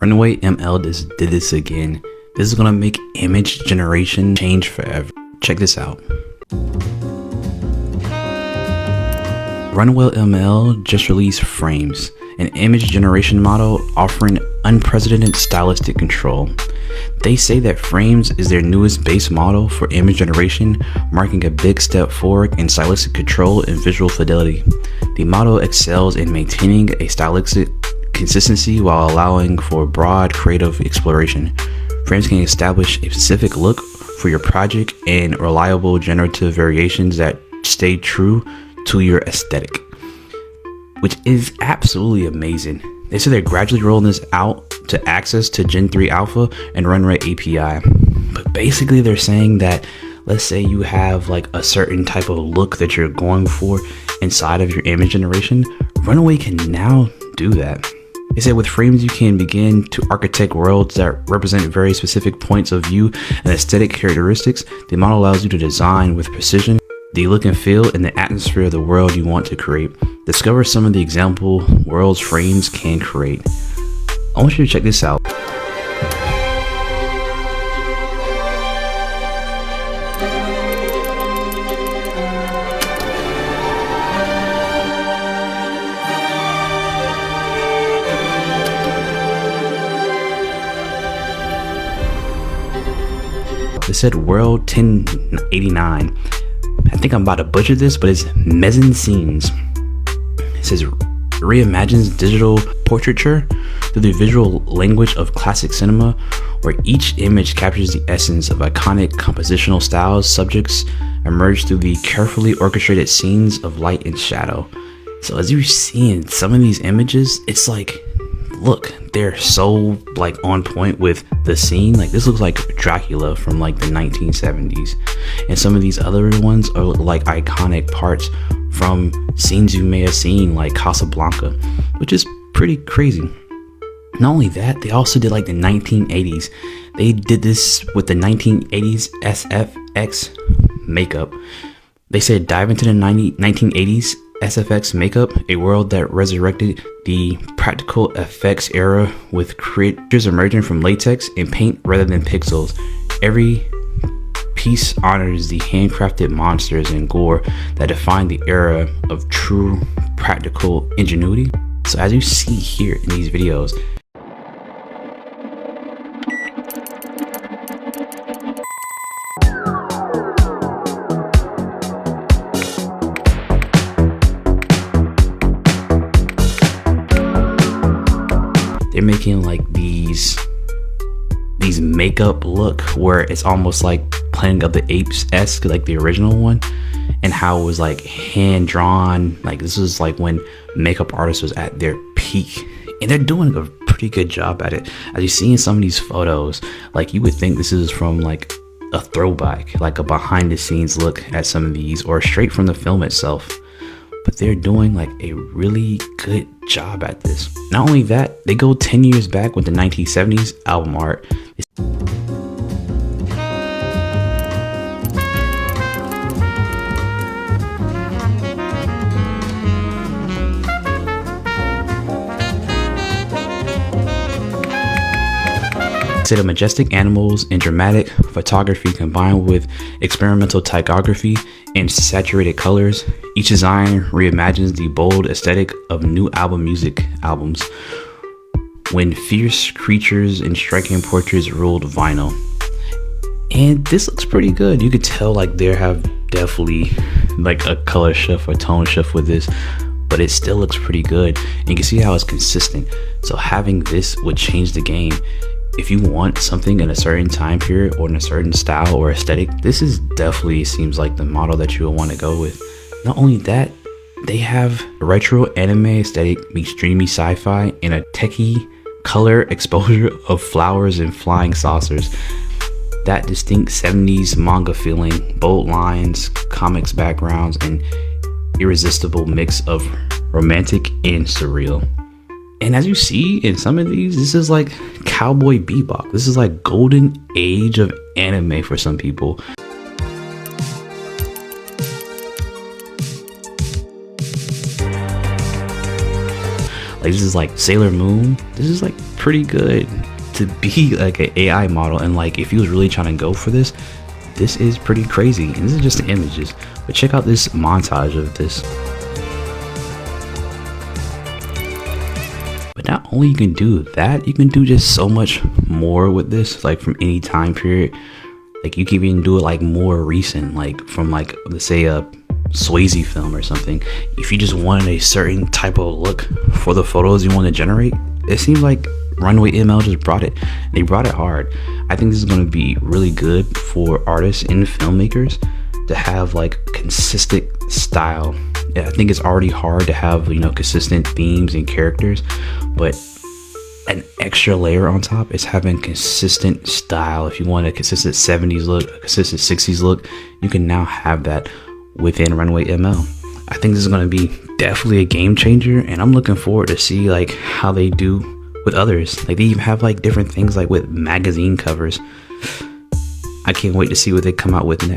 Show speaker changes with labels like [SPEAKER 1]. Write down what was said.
[SPEAKER 1] Runway ML did this again. This is gonna make image generation change forever. Check this out. Runway ML just released Frames, an image generation model offering unprecedented stylistic control. They say that Frames is their newest base model for image generation, marking a big step forward in stylistic control and visual fidelity. The model excels in maintaining a stylistic consistency while allowing for broad creative exploration. Frames can establish a specific look for your project and reliable generative variations that stay true to your aesthetic, which is absolutely amazing. They say they're gradually rolling this out to access to Gen 3 Alpha and Runway API. But basically they're saying that, let's say you have like a certain type of look that you're going for inside of your image generation, Runway can now do that. They said with Frames you can begin to architect worlds that represent very specific points of view and aesthetic characteristics. The model allows you to design with precision the look and feel and the atmosphere of the world you want to create. Discover some of the example worlds Frames can create. I want you to check this out. It said World 1089. I think I'm about to butcher this, but it's mezzanine scenes. It says reimagines digital portraiture through the visual language of classic cinema, where each image captures the essence of iconic compositional styles. Subjects emerge through the carefully orchestrated scenes of light and shadow. So as you're seeing some of these images, it's like, look, they're so like on point with the scene. Like this looks like Dracula from like the 1970s, and some of these other ones are like iconic parts from scenes you may have seen, like Casablanca, which is pretty crazy. Not only that, they also did like the 1980s. They did this with the 1980s SFX makeup. They said dive into the 1980s SFX makeup, a world that resurrected the practical effects era with creatures emerging from latex and paint rather than pixels. Every piece honors the handcrafted monsters and gore that defined the era of true practical ingenuity. So as you see here in these videos, they're making like these makeup look where it's almost like Planet of the Apes-esque, like the original one, and how it was like hand drawn. Like this was like when makeup artists was at their peak, and they're doing a pretty good job at it. As you see in some of these photos, like you would think this is from like a throwback, like a behind the scenes look at some of these, or straight from the film itself. But they're doing like a really good job at this. Not only that, they go 10 years back with the 1970s album art. The majestic animals and dramatic photography combined with experimental typography and saturated colors. Each design reimagines the bold aesthetic of new albums when fierce creatures and striking portraits ruled vinyl. And this looks pretty good. You could tell like there have definitely like a color shift or tone shift with this, but it still looks pretty good. And you can see how it's consistent. So having this would change the game. If you want something in a certain time period or in a certain style or aesthetic, this is definitely seems like the model that you will want to go with. Not only that, they have a retro anime aesthetic meets dreamy sci-fi and a techie color exposure of flowers and flying saucers. That distinct 70s manga feeling, bold lines, comics backgrounds, and irresistible mix of romantic and surreal. And as you see in some of these, this is like Cowboy Bebop. This is like golden age of anime for some people. Like this is like Sailor Moon. This is like pretty good to be like an AI model, and like if he was really trying to go for this, this is pretty crazy. And this is just the images, but check out this montage of this. But not only you can do that, you can do just so much more with this, like from any time period. Like you can even do it like more recent, like from like, let's say a Swayze film or something. If you just wanted a certain type of look for the photos you want to generate, it seems like Runway ML just brought it. They brought it hard. I think this is going to be really good for artists and filmmakers to have like consistent style. Yeah, I think it's already hard to have, you know, consistent themes and characters, but an extra layer on top is having consistent style. If you want a consistent 70s look, a consistent 60s look, you can now have that within Runway ML. I think this is going to be definitely a game changer, and I'm looking forward to see like how they do with others. Like they even have like different things like with magazine covers. I can't wait to see what they come out with next.